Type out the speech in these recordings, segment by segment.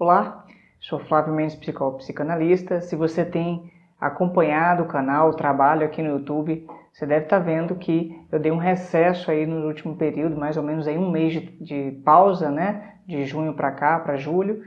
Olá, sou Flávio Mendes, psicólogo psicanalista. Se você tem acompanhado o canal, o trabalho aqui no YouTube, você deve estar vendo que eu dei um recesso aí no último período, mais ou menos aí um mês de pausa, né? De junho para cá, para julho,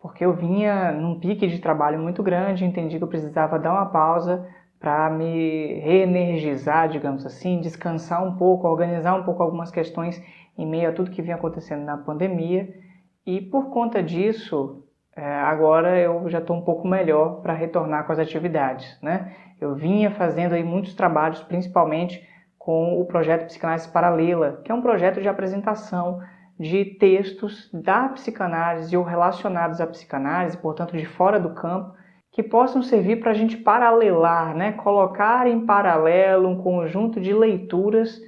porque eu vinha num pique de trabalho muito grande, entendi que eu precisava dar uma pausa para me reenergizar, digamos assim, descansar um pouco, organizar um pouco algumas questões em meio a tudo que vinha acontecendo na pandemia. E por conta disso, agora eu já estou um pouco melhor para retornar com as atividades, né? Eu vinha fazendo aí muitos trabalhos, principalmente com o projeto Psicanálise Paralela, que é um projeto de apresentação de textos da psicanálise ou relacionados à psicanálise, portanto de fora do campo, que possam servir para a gente paralelar, né? Colocar em paralelo um conjunto de leituras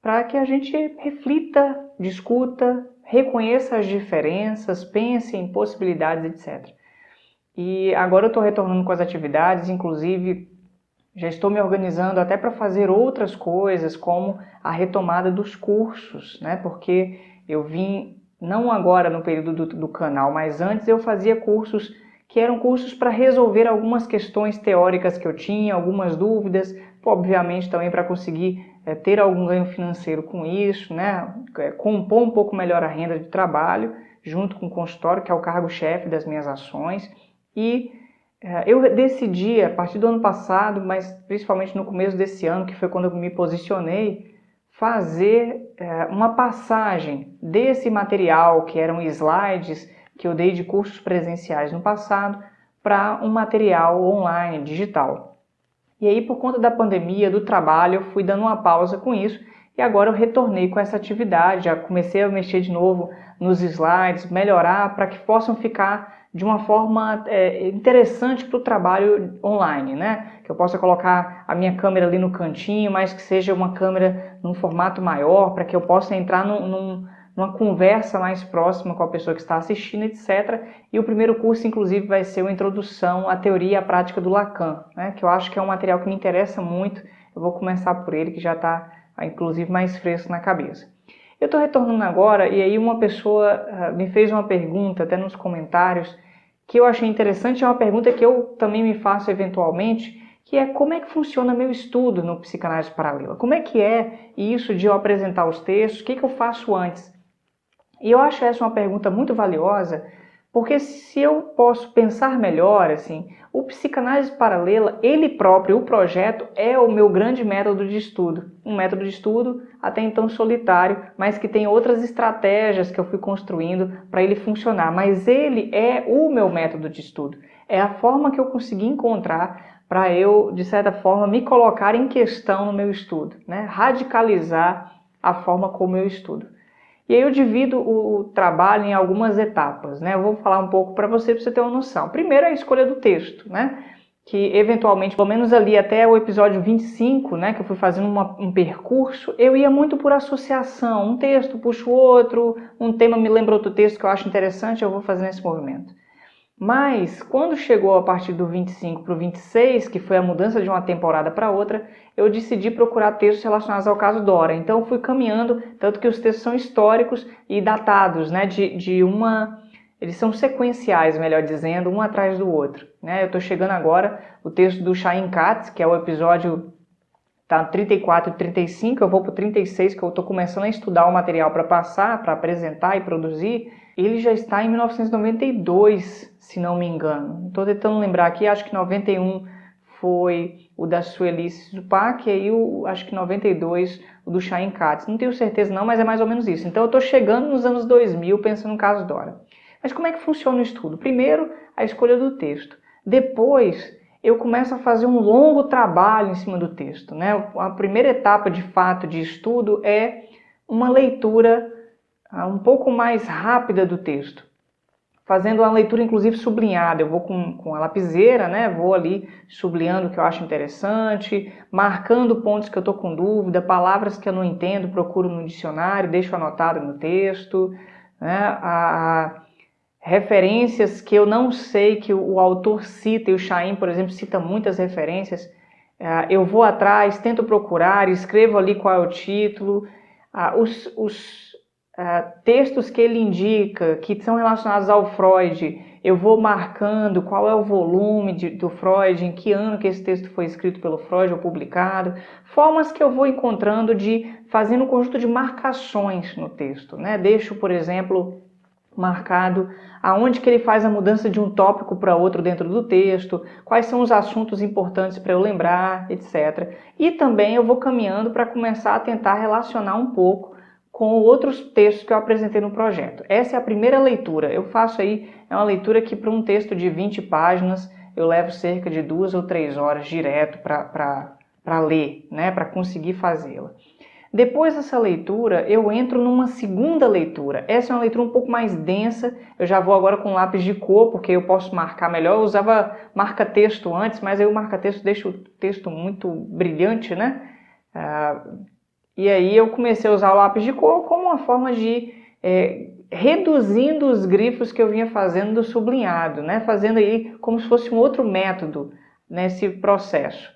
para que a gente reflita, discuta, reconheça as diferenças, pense em possibilidades, etc. E agora eu estou retornando com as atividades, inclusive já estou me organizando até para fazer outras coisas, como a retomada dos cursos, né? Porque eu vim, não agora no período do canal, mas antes eu fazia cursos que eram cursos para resolver algumas questões teóricas que eu tinha, algumas dúvidas, obviamente também para conseguir ter algum ganho financeiro com isso, né? Compor um pouco melhor a renda de trabalho, junto com o consultório, que é o cargo-chefe das minhas ações. E eu decidi, a partir do ano passado, mas principalmente no começo desse ano, que foi quando eu me posicionei, fazer uma passagem desse material, que eram slides que eu dei de cursos presenciais no passado, para um material online, digital. E aí, por conta da pandemia, do trabalho, eu fui dando uma pausa com isso e agora eu retornei com essa atividade, já comecei a mexer de novo nos slides, melhorar para que possam ficar de uma forma interessante para o trabalho online, né? Que eu possa colocar a minha câmera ali no cantinho, mas que seja uma câmera num formato maior, para que eu possa entrar numa conversa mais próxima com a pessoa que está assistindo, etc. E o primeiro curso, inclusive, vai ser uma introdução à teoria e à prática do Lacan, né? Que eu acho que é um material que me interessa muito. Eu vou começar por ele, que já está, inclusive, mais fresco na cabeça. Eu estou retornando agora e aí uma pessoa me fez uma pergunta, até nos comentários, que eu achei interessante, é uma pergunta que eu também me faço eventualmente, que é como é que funciona meu estudo no Psicanálise Paralela? Como é que é isso de eu apresentar os textos? O que eu faço antes? E eu acho essa uma pergunta muito valiosa, porque se eu posso pensar melhor, assim, o Psicanálise Paralela, ele próprio, o projeto, é o meu grande método de estudo. Um método de estudo até então solitário, mas que tem outras estratégias que eu fui construindo para ele funcionar. Mas ele é o meu método de estudo. É a forma que eu consegui encontrar para eu, de certa forma, me colocar em questão no meu estudo, né? Radicalizar a forma como eu estudo. E aí eu divido o trabalho em algumas etapas, né? Eu vou falar um pouco para você ter uma noção. Primeiro é a escolha do texto, né? Que eventualmente, pelo menos ali até o episódio 25, né? Que eu fui fazendo um percurso, eu ia muito por associação. Um texto puxa o outro, um tema me lembra outro texto que eu acho interessante, eu vou fazendo esse movimento. Mas, quando chegou a partir do 25 para o 26, que foi a mudança de uma temporada para outra, eu decidi procurar textos relacionados ao caso Dora. Então, eu fui caminhando, tanto que os textos são históricos e datados, né, eles são sequenciais, melhor dizendo, um atrás do outro. Né? Eu estou chegando agora, o texto do Chaim Katz, que é o episódio 34 e 35, eu vou para o 36, que eu estou começando a estudar o material para passar, para apresentar e produzir. Ele já está em 1992, se não me engano. Estou tentando lembrar aqui, acho que 91 foi o da Sueli Zupac, e aí acho que 92 o do Chaim Katz. Não tenho certeza não, mas é mais ou menos isso. Então eu estou chegando nos anos 2000 pensando no caso Dora. Mas como é que funciona o estudo? Primeiro, a escolha do texto. Depois, eu começo a fazer um longo trabalho em cima do texto, né? A primeira etapa, de fato, de estudo é uma leitura um pouco mais rápida do texto, fazendo uma leitura, inclusive, sublinhada. Eu vou com a lapiseira, né? Vou ali sublinhando o que eu acho interessante, marcando pontos que eu estou com dúvida, palavras que eu não entendo, procuro no dicionário, deixo anotado no texto, né? Referências que eu não sei, que o autor cita, e o Chaim, por exemplo, cita muitas referências, eu vou atrás, tento procurar, escrevo ali qual é o título, os textos que ele indica, que são relacionados ao Freud, eu vou marcando qual é o volume do Freud, em que ano que esse texto foi escrito pelo Freud ou publicado, formas que eu vou encontrando de fazendo um conjunto de marcações no texto, né? Deixo, por exemplo, marcado aonde que ele faz a mudança de um tópico para outro dentro do texto, quais são os assuntos importantes para eu lembrar, etc. E também eu vou caminhando para começar a tentar relacionar um pouco com outros textos que eu apresentei no projeto. Essa é a primeira leitura. Eu faço aí, é uma leitura que para um texto de 20 páginas, eu levo cerca de 2 ou 3 horas direto para ler, né, para conseguir fazê-la. Depois dessa leitura, eu entro numa segunda leitura. Essa é uma leitura um pouco mais densa. Eu já vou agora com lápis de cor, porque eu posso marcar melhor. Eu usava marca-texto antes, mas aí o marca-texto deixa o texto muito brilhante, né? E aí eu comecei a usar o lápis de cor como uma forma de reduzindo os grifos que eu vinha fazendo do sublinhado, né? Fazendo aí como se fosse um outro método nesse processo.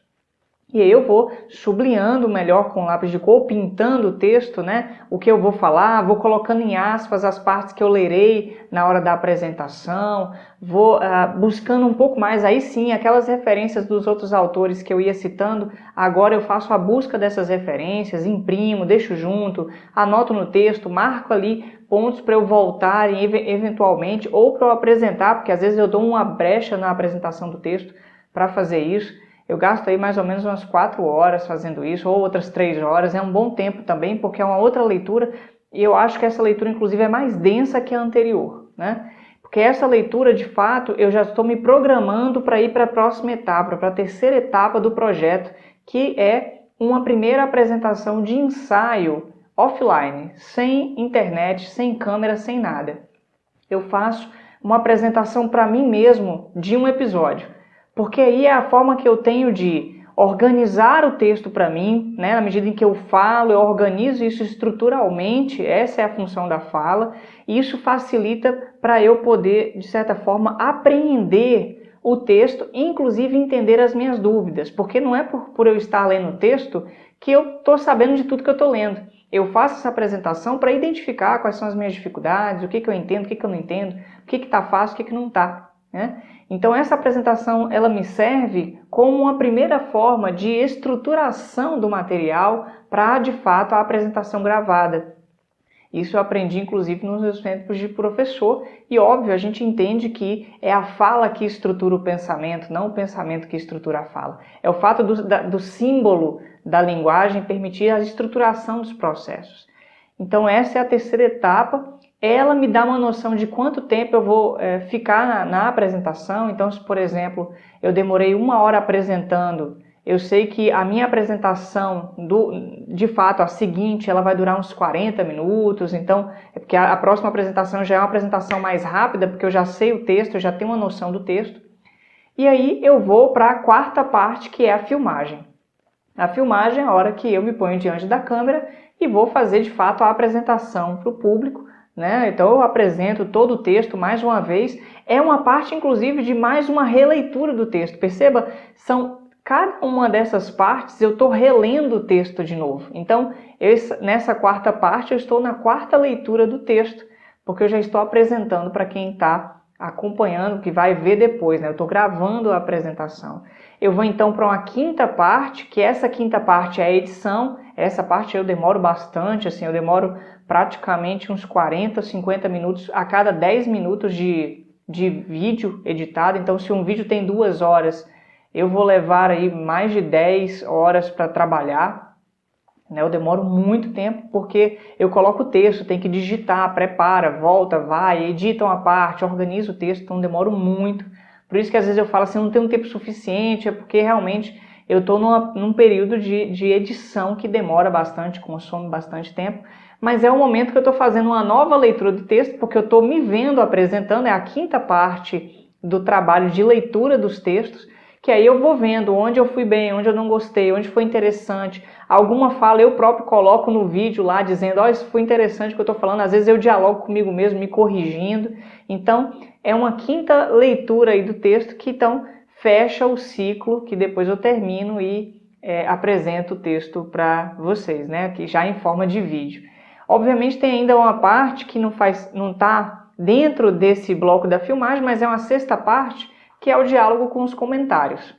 E aí eu vou sublinhando melhor com lápis de cor, pintando o texto, né? O que eu vou falar, vou colocando em aspas as partes que eu lerei na hora da apresentação, vou buscando um pouco mais, aí sim, aquelas referências dos outros autores que eu ia citando, agora eu faço a busca dessas referências, imprimo, deixo junto, anoto no texto, marco ali pontos para eu voltar eventualmente, ou para eu apresentar, porque às vezes eu dou uma brecha na apresentação do texto para fazer isso. Eu gasto aí mais ou menos umas 4 horas fazendo isso, ou outras 3 horas. É um bom tempo também, porque é uma outra leitura. E eu acho que essa leitura, inclusive, é mais densa que a anterior, né? Porque essa leitura, de fato, eu já estou me programando para ir para a próxima etapa, para a terceira etapa do projeto, que é uma primeira apresentação de ensaio offline, sem internet, sem câmera, sem nada. Eu faço uma apresentação para mim mesmo de um episódio. Porque aí é a forma que eu tenho de organizar o texto para mim, né? Na medida em que eu falo, eu organizo isso estruturalmente, essa é a função da fala, e isso facilita para eu poder, de certa forma, apreender o texto, inclusive entender as minhas dúvidas, porque não é por eu estar lendo o texto que eu estou sabendo de tudo que eu estou lendo. Eu faço essa apresentação para identificar quais são as minhas dificuldades, o que eu entendo, o que eu não entendo, o que está fácil, o que não está, né? Então essa apresentação ela me serve como uma primeira forma de estruturação do material para, de fato, a apresentação gravada. Isso eu aprendi, inclusive, nos meus tempos de professor e, óbvio, a gente entende que é a fala que estrutura o pensamento, não o pensamento que estrutura a fala. É o fato do símbolo da linguagem permitir a estruturação dos processos. Então essa é a terceira etapa. Ela me dá uma noção de quanto tempo eu vou ficar na apresentação. Então, se, por exemplo, eu demorei 1 hora apresentando, eu sei que a minha apresentação, de fato, a seguinte, ela vai durar uns 40 minutos. Então, é porque a próxima apresentação já é uma apresentação mais rápida, porque eu já sei o texto, eu já tenho uma noção do texto. E aí eu vou para a quarta parte, que é a filmagem. A filmagem é a hora que eu me ponho diante da câmera e vou fazer, de fato, a apresentação para o público. Né? Então eu apresento todo o texto mais uma vez, é uma parte inclusive de mais uma releitura do texto, perceba, cada uma dessas partes eu estou relendo o texto de novo, então nessa quarta parte eu estou na quarta leitura do texto, porque eu já estou apresentando para quem está acompanhando, que vai ver depois, né? Eu estou gravando a apresentação. Eu vou então para uma quinta parte, que essa quinta parte é a edição. Essa parte eu demoro bastante, assim, eu demoro praticamente uns 40, 50 minutos a cada 10 minutos de vídeo editado. Então, se um vídeo tem 2 horas, eu vou levar aí mais de 10 horas para trabalhar. Eu demoro muito tempo porque eu coloco o texto, tem que digitar, prepara, volta, vai, edita uma parte, organiza o texto, então demoro muito. Por isso que às vezes eu falo assim, não tenho um tempo suficiente, é porque realmente eu estou num período de edição que demora bastante, consome bastante tempo, mas é o momento que eu estou fazendo uma nova leitura do texto, porque eu estou me vendo apresentando, é a quinta parte do trabalho de leitura dos textos, que aí eu vou vendo onde eu fui bem, onde eu não gostei, onde foi interessante. Alguma fala eu próprio coloco no vídeo lá, dizendo, isso foi interessante o que eu estou falando. Às vezes eu dialogo comigo mesmo, me corrigindo. Então, é uma quinta leitura aí do texto que então fecha o ciclo, que depois eu termino e apresento o texto para vocês, né? Que já em forma de vídeo. Obviamente tem ainda uma parte que não está dentro desse bloco da filmagem, mas é uma sexta parte, que é o diálogo com os comentários.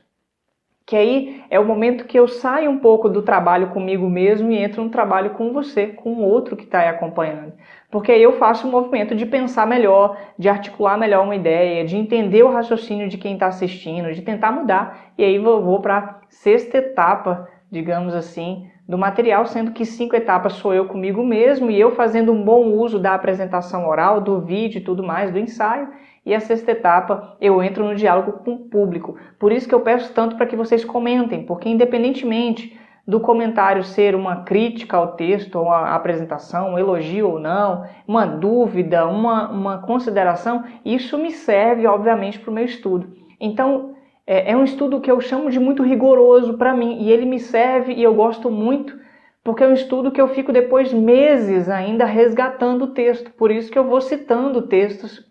Que aí é o momento que eu saio um pouco do trabalho comigo mesmo e entro no trabalho com você, com o outro que está aí acompanhando. Porque aí eu faço um movimento de pensar melhor, de articular melhor uma ideia, de entender o raciocínio de quem está assistindo, de tentar mudar. E aí eu vou para a sexta etapa, digamos assim, do material, sendo que 5 etapas sou eu comigo mesmo e eu fazendo um bom uso da apresentação oral, do vídeo e tudo mais, do ensaio. E a sexta etapa, eu entro no diálogo com o público. Por isso que eu peço tanto para que vocês comentem, porque independentemente do comentário ser uma crítica ao texto, ou à apresentação, um elogio ou não, uma dúvida, uma consideração, isso me serve, obviamente, para o meu estudo. Então, é um estudo que eu chamo de muito rigoroso para mim, e ele me serve e eu gosto muito, porque é um estudo que eu fico depois meses ainda resgatando o texto. Por isso que eu vou citando textos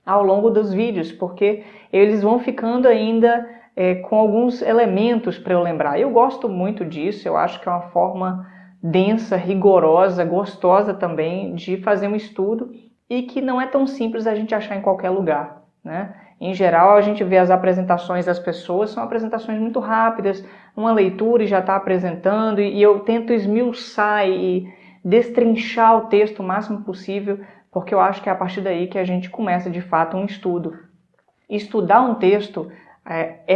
ao longo dos vídeos, porque eles vão ficando ainda com alguns elementos para eu lembrar. Eu gosto muito disso, eu acho que é uma forma densa, rigorosa, gostosa também de fazer um estudo e que não é tão simples a gente achar em qualquer lugar, né? Em geral, a gente vê as apresentações das pessoas, são apresentações muito rápidas, uma leitura e já está apresentando, e eu tento esmiuçar e destrinchar o texto o máximo possível, porque eu acho que é a partir daí que a gente começa de fato um estudo. Estudar um texto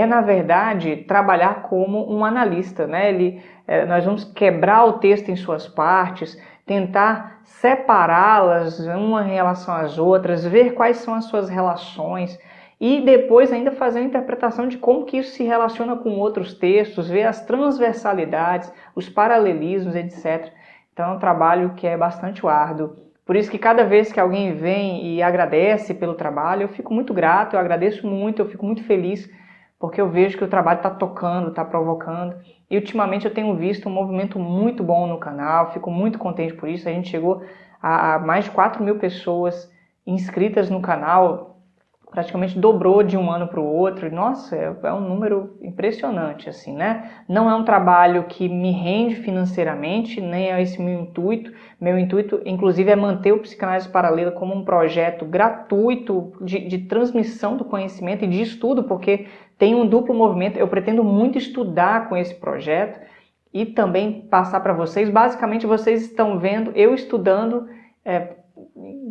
na verdade, trabalhar como um analista, né? Nós vamos quebrar o texto em suas partes, tentar separá-las uma em relação às outras, ver quais são as suas relações e depois ainda fazer a interpretação de como que isso se relaciona com outros textos, ver as transversalidades, os paralelismos, etc. Então é um trabalho que é bastante árduo. Por isso que cada vez que alguém vem e agradece pelo trabalho, eu fico muito grato, eu agradeço muito, eu fico muito feliz, porque eu vejo que o trabalho está tocando, está provocando. E ultimamente eu tenho visto um movimento muito bom no canal, fico muito contente por isso. A gente chegou a mais de 4.000 pessoas inscritas no canal, praticamente dobrou de um ano para o outro. E, nossa, é um número impressionante, assim, né? Não é um trabalho que me rende financeiramente, nem é esse meu intuito. Meu intuito, inclusive, é manter o Psicanálise Paralela como um projeto gratuito de transmissão do conhecimento e de estudo, porque tem um duplo movimento. Eu pretendo muito estudar com esse projeto e também passar para vocês. Basicamente, vocês estão vendo eu estudando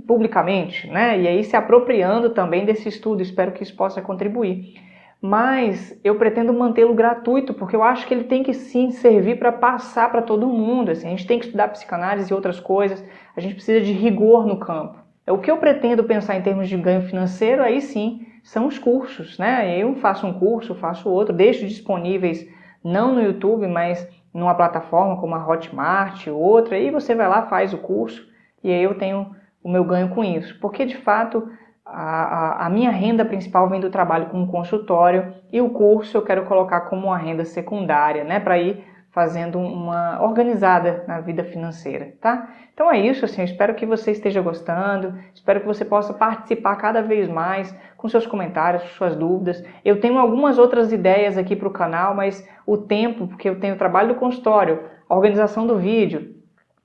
publicamente, né? E aí se apropriando também desse estudo, espero que isso possa contribuir. Mas eu pretendo mantê-lo gratuito, porque eu acho que ele tem que sim servir para passar para todo mundo. Assim, a gente tem que estudar psicanálise e outras coisas, a gente precisa de rigor no campo. O que eu pretendo pensar em termos de ganho financeiro, aí sim, são os cursos, né? Eu faço um curso, faço outro, deixo disponíveis não no YouTube, mas numa plataforma como a Hotmart, outra, aí você vai lá, faz o curso, e aí eu tenho o meu ganho com isso, porque de fato a minha renda principal vem do trabalho com o consultório e o curso eu quero colocar como uma renda secundária, né, para ir fazendo uma organizada na vida financeira, tá? Então é isso, assim, eu espero que você esteja gostando, espero que você possa participar cada vez mais com seus comentários, suas dúvidas. Eu tenho algumas outras ideias aqui para o canal, mas o tempo, porque eu tenho o trabalho do consultório, a organização do vídeo,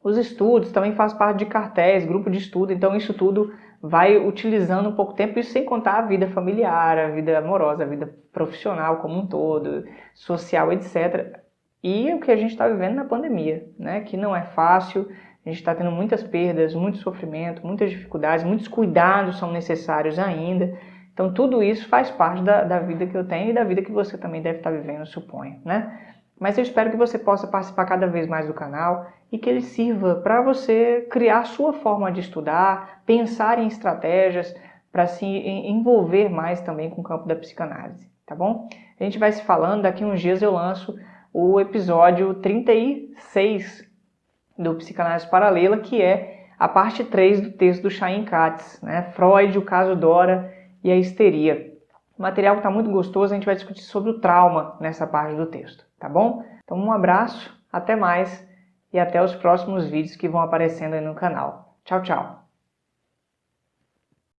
os estudos, também faz parte de cartéis, grupo de estudo, então isso tudo vai utilizando um pouco tempo, isso sem contar a vida familiar, a vida amorosa, a vida profissional como um todo, social, etc. E o que a gente está vivendo na pandemia, né? Que não é fácil, a gente está tendo muitas perdas, muito sofrimento, muitas dificuldades, muitos cuidados são necessários ainda. Então tudo isso faz parte da vida que eu tenho e da vida que você também deve estar vivendo, eu suponho, né? Mas eu espero que você possa participar cada vez mais do canal e que ele sirva para você criar a sua forma de estudar, pensar em estratégias para se envolver mais também com o campo da psicanálise, tá bom? A gente vai se falando, daqui uns dias eu lanço o episódio 36 do Psicanálise Paralela, que é a parte 3 do texto do Chaim Katz, né? Freud, o caso Dora e a histeria. O material está muito gostoso, a gente vai discutir sobre o trauma nessa parte do texto, tá bom? Então um abraço, até mais e até os próximos vídeos que vão aparecendo aí no canal. Tchau, tchau!